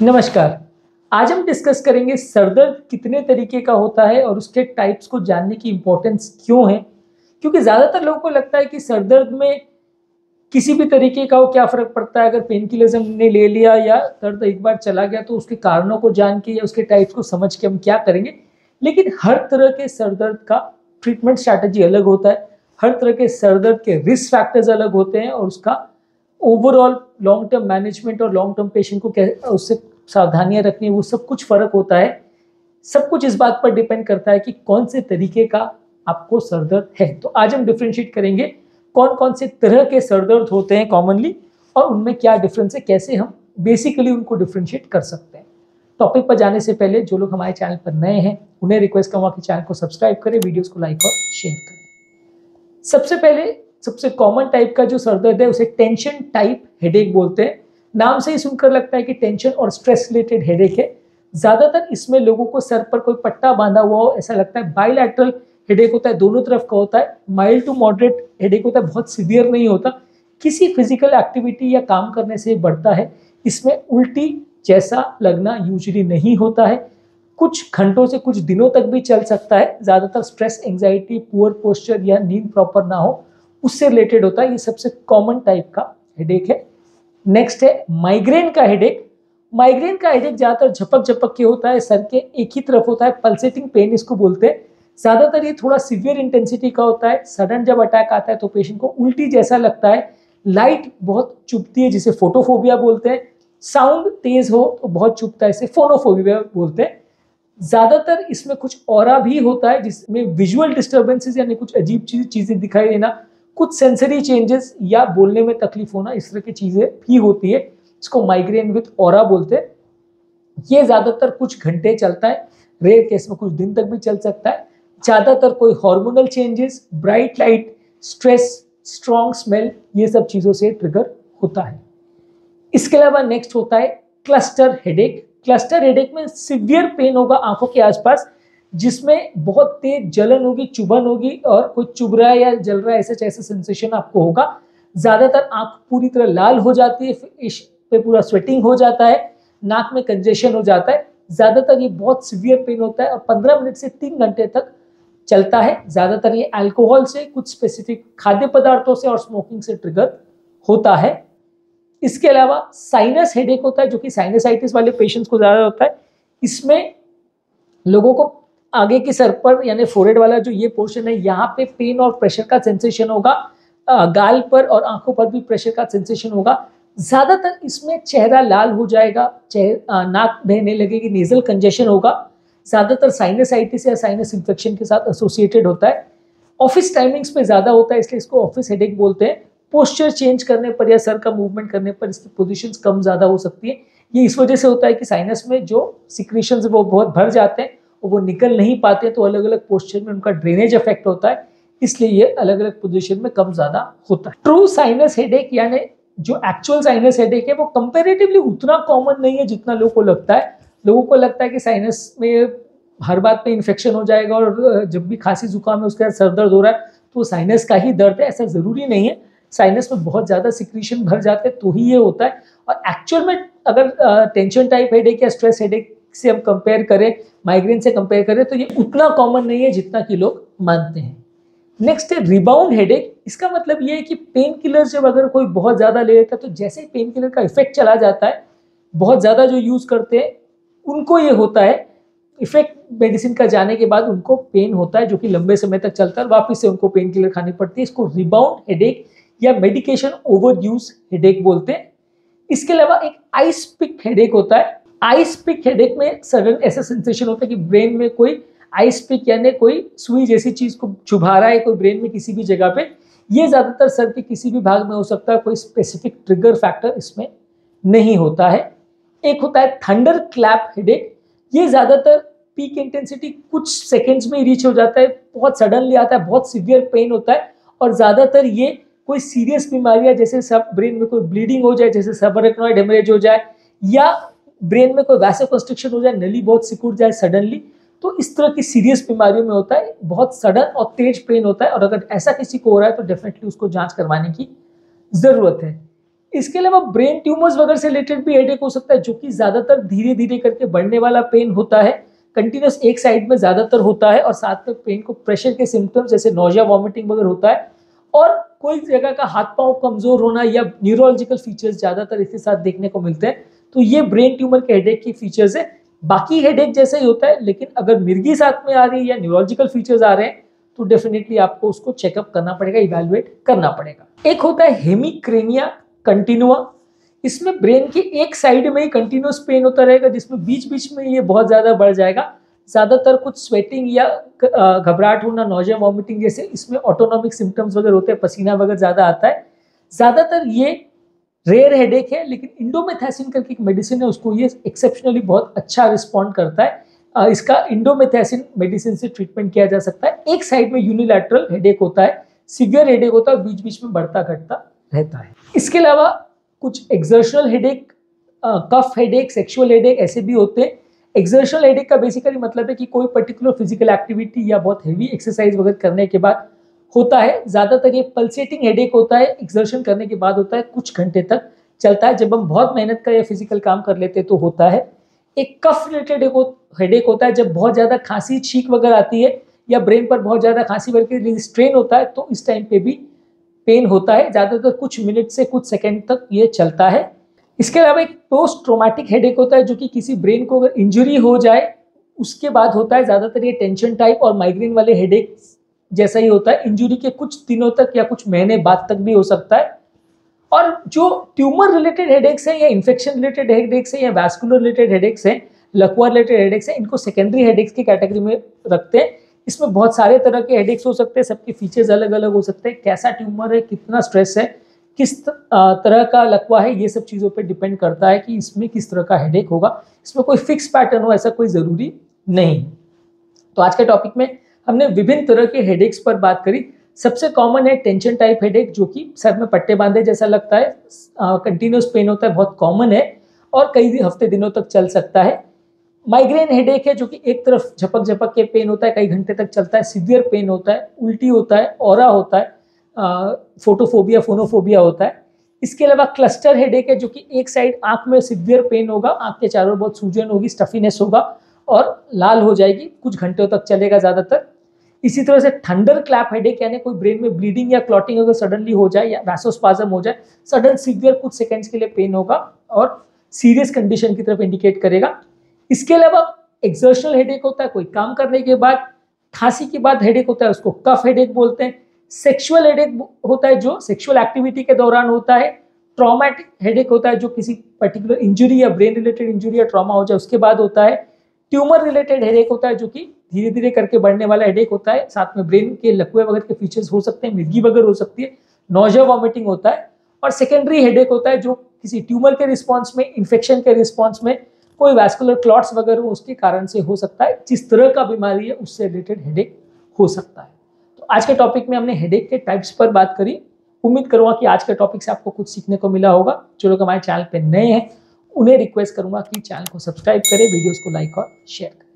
नमस्कार। आज हम डिस्कस करेंगे सर दर्द कितने तरीके का होता है और उसके टाइप्स को जानने की इम्पोर्टेंस क्यों है। क्योंकि ज़्यादातर लोगों को लगता है कि सर दर्द में किसी भी तरीके का हो क्या फ़र्क पड़ता है, अगर पेन किलर्स हमने ले लिया या दर्द एक बार चला गया तो उसके कारणों को जान के या उसके टाइप्स को समझ के हम क्या करेंगे। लेकिन हर तरह के सर दर्द का ट्रीटमेंट स्ट्रैटेजी अलग होता है, हर तरह के सर दर्द के रिस्क फैक्टर्स अलग होते हैं और उसका ओवरऑल लॉन्ग टर्म मैनेजमेंट और लॉन्ग टर्म पेशेंट को उससे सावधानियां रखनी है, वो सब कुछ फर्क होता है। सब कुछ इस बात पर डिपेंड करता है कि कौन से तरीके का आपको सर दर्द है। तो आज हम डिफरेंशिएट करेंगे कौन कौन से तरह के सर दर्द होते हैं कॉमनली और उनमें क्या डिफरेंस है, कैसे हम बेसिकली उनको डिफरेंशिएट कर सकते हैं। टॉपिक पर जाने से पहले जो लोग हमारे चैनल पर नए हैं उन्हें रिक्वेस्ट करूंगा कि चैनल को सब्सक्राइब करें, वीडियोस को लाइक और शेयर करें। सबसे पहले सबसे कॉमन टाइप का जो सर दर्द है उसे टेंशन टाइप हेडेक बोलते हैं। नाम से ही सुनकर लगता है कि टेंशन और स्ट्रेस रिलेटेड हेडेक है। ज़्यादातर इसमें लोगों को सर पर कोई पट्टा बांधा हुआ हो ऐसा लगता है। बाइलैटरल हेडेक होता है, दोनों तरफ का होता है। माइल्ड टू मॉडरेट हेडेक होता है, बहुत सीवियर नहीं होता। किसी फिजिकल एक्टिविटी या काम करने से बढ़ता है। इसमें उल्टी जैसा लगना यूजुअली नहीं होता है, कुछ घंटों से कुछ दिनों तक भी चल सकता है। ज़्यादातर स्ट्रेस, एंग्जाइटी, पुअर पोस्चर या नींद प्रॉपर ना हो उससे रिलेटेड होता है। ये सबसे कॉमन टाइप का हेडेक है। नेक्स्ट है माइग्रेन का हेडेक। माइग्रेन का हेडेक ज़्यादातर झपक झपक के होता है, सर के एक ही तरफ होता है, पल्सेटिंग पेन इसको बोलते हैं। ज़्यादातर ये थोड़ा सीवियर इंटेंसिटी का होता है। सडन जब अटैक आता है तो पेशेंट को उल्टी जैसा लगता है, लाइट बहुत चुभती है जिसे फोटोफोबिया बोलते हैं, साउंड तेज हो तो बहुत चुभता है, इसे फोनोफोबिया बोलते हैं। ज़्यादातर इसमें कुछ ऑरा भी होता है जिसमें विजुअल डिस्टर्बेंसेस यानी कुछ अजीब चीज़ें दिखाई देना, कुछ सेंसरी चेंजेस या बोलने में तकलीफ होना, इस तरह की चीज़ें भी होती है। इसको माइग्रेन विद ऑरा बोलते हैं। ये ज़्यादातर कुछ घंटे चलता है, रेयर केस में कुछ दिन तक भी चल सकता है। ज़्यादातर कोई hormonal changes, bright light, stress, strong smell, ये सब चीज़ों से ट्रिगर होता है। इसके अलावा नेक्स्ट होता है क्लस्टर हेडेक। क्लस्टर हेडेक में सिवियर पेन होगा आंखों के आसपास, जिसमें बहुत तेज जलन होगी, चुभन होगी और कोई चुभ रहा है या जल रहा है ऐसा सेंसेशन आपको होगा। ज़्यादातर आंख पूरी तरह लाल हो जाती है, इस पे पूरा स्वेटिंग हो जाता है, नाक में कंजेशन हो जाता है। ज़्यादातर ये बहुत सीवियर पेन होता है और 15 मिनट से 3 घंटे तक चलता है। ज़्यादातर ये अल्कोहल से, कुछ स्पेसिफिक खाद्य पदार्थों से और स्मोकिंग से ट्रिगर होता है। इसके अलावा साइनस हेडेक होता है जो कि साइनसाइटिस वाले पेशेंट्स को ज़्यादा होता है। इसमें लोगों को आगे के सर पर यानी फोरहेड वाला जो ये पोर्शन है यहाँ पे पेन और प्रेशर का सेंसेशन होगा, गाल पर और आंखों पर भी प्रेशर का सेंसेशन होगा। ज़्यादातर इसमें चेहरा लाल हो जाएगा, नाक बहने लगेगी, नेजल कंजेशन होगा। ज़्यादातर साइनसाइटिस या साइनस इन्फेक्शन के साथ एसोसिएटेड होता है। ऑफिस टाइमिंग्स पे ज़्यादा होता है इसलिए इसको ऑफिस हेडेक बोलते हैं। पोस्चर चेंज करने पर या सर का मूवमेंट करने पर इसकी पोजीशंस कम ज़्यादा हो सकती है। ये इस वजह से होता है कि साइनस में जो सिक्रीशंस वो बहुत भर जाते हैं और वो निकल नहीं पाते, तो अलग अलग पोस्चर में उनका ड्रेनेज इफेक्ट होता है, इसलिए ये अलग अलग पोजीशन में कम ज़्यादा होता है। ट्रू साइनस हेडेक यानी जो एक्चुअल साइनस हेडेक है वो कंपेरेटिवली उतना कॉमन नहीं है जितना लोगों को लगता है। लोगों को लगता है कि साइनस में हर बात में इन्फेक्शन हो जाएगा और जब भी खांसी जुकाम है उसके बाद सर दर्द हो रहा है तो साइनस का ही दर्द है, ऐसा ज़रूरी नहीं है। साइनस में बहुत ज़्यादा सिक्रीशन भर जाते हैं तो ही ये होता है। और एक्चुअल में अगर टेंशन टाइप हेडेक या स्ट्रेस हेडेक से हम कंपेयर करें, माइग्रेन से कंपेयर करें, तो ये उतना कॉमन नहीं है जितना कि लोग मानते हैं। नेक्स्ट है रिबाउंड हेडेक। इसका मतलब ये है कि पेन किलर जब अगर कोई बहुत ज़्यादा ले लेता है तो जैसे ही पेन किलर का इफेक्ट चला जाता है, बहुत ज़्यादा जो यूज़ करते हैं उनको ये होता है, इफेक्ट मेडिसिन का जाने के बाद उनको पेन होता है जो कि लंबे समय तक चलता है, वापस से उनको पेन किलर खानी पड़ती है। इसको रिबाउंड हेडेक या मेडिकेशन ओवर यूज हेडेक बोलते हैं। इसके अलावा एक आइस पिक हेडेक होता है। आइस पिक हेडेक में सडन ऐसा सेंसेशन होता है कि ब्रेन में कोई आइस पिक यानी कोई सुई जैसी चीज को चुभा रहा है कोई ब्रेन में किसी भी जगह पे। ये ज्यादातर सर के किसी भी भाग में हो सकता है, कोई स्पेसिफिक ट्रिगर फैक्टर इसमें नहीं होता है। एक होता है थंडर क्लैप हेडेक। ये ज्यादातर पीक इंटेंसिटी कुछ सेकेंड्स में ही रीच हो जाता है, बहुत सडनली आता है, बहुत सीवियर पेन होता है और ज्यादातर ये कोई सीरियस बीमारियां जैसे सब ब्रेन में कोई ब्लीडिंग हो जाए, जैसे सबरेक्नॉइड हेमरेज हो जाए या ब्रेन में कोई वैसोकंस्ट्रिक्शन हो जाए, नली बहुत सिकुड़ जाए सडनली, तो इस तरह की सीरियस बीमारियों में होता है, बहुत सडन और तेज पेन होता है। और अगर ऐसा किसी को हो रहा है तो डेफिनेटली उसको जांच करवाने की ज़रूरत है। इसके अलावा ब्रेन ट्यूमर्स वगैरह से रिलेटेड भी हेडेक हो सकता है, जो कि ज्यादातर धीरे धीरे करके बढ़ने वाला पेन होता है, कंटिन्यूस एक साइड में ज्यादातर होता है, और साथ में पेन को प्रेशर के सिम्टम्स जैसे नोजिया, वॉमिटिंग वगैरह होता है, और कोई जगह का हाथ पांव कमजोर होना या न्यूरोलॉजिकल फीचर्स ज्यादातर इसके साथ देखने को मिलते हैं। तो ये ब्रेन ट्यूमर के हेडेक की फीचर्स है। बाकी हेडेक जैसा ही होता है, लेकिन अगर मिर्गी साथ में आ रही है या न्यूरोलॉजिकल फीचर्स आ रहे हैं तो डेफिनेटली आपको उसको चेकअप करना पड़ेगा, इवैल्यूएट करना पड़ेगा। एक होता है हेमिक्रेनिया कंटिन्यूआ। इसमें ब्रेन की एक साइड में ही कंटिन्यूस पेन होता रहेगा, जिसमें बीच बीच में ये बहुत ज्यादा बढ़ जाएगा। ज्यादातर कुछ स्वेटिंग या घबराहट होना, नोजिया, वॉमिटिंग जैसे इसमें ऑटोनॉमिक सिम्टम्स वगैरह होते हैं, पसीना वगैरह ज्यादा आता है। ज्यादातर ये रेयर हेडेक है, लेकिन इंडोमेथैसिन करके एक मेडिसिन है, उसको ये एक्सेप्शनली बहुत अच्छा रिस्पॉन्ड करता है। इसका इंडोमेथैसिन मेडिसिन से ट्रीटमेंट किया जा सकता है। एक साइड में यूनिलैटरल हेडेक होता है, सीवियर हेडेक होता है, बीच बीच में बढ़ता घटता रहता है। इसके अलावा कुछ एक्सर्शनल हेडेक, कफ हेडेक, सेक्सुअल हेडेक ऐसे भी होते हैं। एक्सर्शनल हेडेक का बेसिकली मतलब है कि कोई पर्टिकुलर फिजिकल एक्टिविटी या बहुत हेवी एक्सरसाइज वगैरह करने के बाद होता है। ज्यादातर ये पल्सेटिंग हेडेक होता है, एक्सर्शन करने के बाद होता है, कुछ घंटे तक चलता है। जब हम बहुत मेहनत का या फिजिकल काम कर लेते हैं तो होता है। एक कफ रिलेटेड हेडेक होता है, जब बहुत ज्यादा खांसी, छींक वगैरह आती है या ब्रेन पर बहुत ज्यादा खांसी वगैरह स्ट्रेन होता है, तो इस टाइम पे भी पेन होता है। ज्यादातर कुछ मिनट से कुछ सेकेंड तक ये चलता है। इसके अलावा एक पोस्ट ट्रोमैटिक हेडेक होता है, जो कि किसी ब्रेन को अगर इंजरी हो जाए उसके बाद होता है। ज्यादातर ये टेंशन टाइप और माइग्रेन वाले हेडेक जैसा ही होता है, इंजरी के कुछ दिनों तक या कुछ महीने बाद तक भी हो सकता है। और जो ट्यूमर रिलेटेड हेडेक्स हैं या इन्फेक्शन रिलेटेड हेडेक्स हैं या वैस्कुलर रिलेटेड हेडेक्स हैं, लकवा रिलेटेड हेडेक्स हैं, इनको सेकेंडरी हेडेक्स की कैटेगरी में रखते हैं। इसमें बहुत सारे तरह के हेडेक्स हो सकते हैं, सबके फीचर्स अलग अलग हो सकते हैं। कैसा ट्यूमर है, कितना स्ट्रेस है, किस तरह का लकवा है, ये सब चीज़ों पे डिपेंड करता है कि इसमें किस तरह का हेडेक होगा। इसमें कोई फिक्स पैटर्न हो ऐसा कोई ज़रूरी नहीं। तो आज के टॉपिक में हमने विभिन्न तरह के हेडेक्स पर बात करी। सबसे कॉमन है टेंशन टाइप हेडेक, जो कि सर में पट्टे बांधे जैसा लगता है, कंटिन्यूस पेन होता है, बहुत कॉमन है और कई हफ्ते दिनों तक चल सकता है। माइग्रेन हेडेक है, जो कि एक तरफ झपक झपक के पेन होता है, कई घंटे तक चलता है, सीवियर पेन होता है, उल्टी होता है, ऑरा होता है, फोटोफोबिया, फोनोफोबिया होता है। इसके अलावा क्लस्टर हेडेक है, जो कि एक साइड आंख में सीवियर पेन होगा, आंख के चारों बहुत सूजन होगी, स्टफीनेस होगा और लाल हो जाएगी, कुछ घंटों तक चलेगा ज्यादातर। इसी तरह से थंडर क्लैप हेडेक, यानी कोई ब्रेन में ब्लीडिंग या क्लॉटिंग अगर सडनली हो जाए या वैसोस्पाज्म हो जाए, सडन सीवियर कुछ सेकंड्स के लिए पेन होगा और सीरियस कंडीशन की तरफ इंडिकेट करेगा। इसके अलावा एक्सर्शनल हेडेक होता है, कोई काम करने के बाद, खांसी के बाद हेडेक होता है, उसको कफ हेडेक बोलते हैं। सेक्सुअल हेडेक होता है जो सेक्सुअल एक्टिविटी के दौरान होता है। ट्रॉमेटिक हेडेक होता है जो किसी पर्टिकुलर इंजरी या ब्रेन रिलेटेड इंजरी या ट्रॉमा हो जाए उसके बाद होता है। ट्यूमर रिलेटेड हेडेक होता है, जो कि धीरे धीरे करके बढ़ने वाला हेडेक होता है, साथ में ब्रेन के लकवे वगैरह के फीचर्स हो सकते हैं, मिर्गी वगैरह हो सकती है, नोजिया, वॉमिटिंग होता है। और सेकेंडरी हेडेक होता है जो किसी ट्यूमर के रिस्पॉन्स में, इन्फेक्शन के रिस्पॉन्स में, कोई वैस्कुलर क्लॉट्स वगैरह उसके कारण से हो सकता है। जिस तरह का बीमारी है उससे रिलेटेड हेडेक हो सकता है। तो आज के टॉपिक में हमने हेडेक के टाइप्स पर बात करी। उम्मीद करूंगा कि आज के टॉपिक से आपको कुछ सीखने को मिला होगा। जो लोग हमारे चैनल पे नए हैं उन्हें रिक्वेस्ट करूंगा कि चैनल को सब्सक्राइब करें, वीडियोस को लाइक और शेयर करें।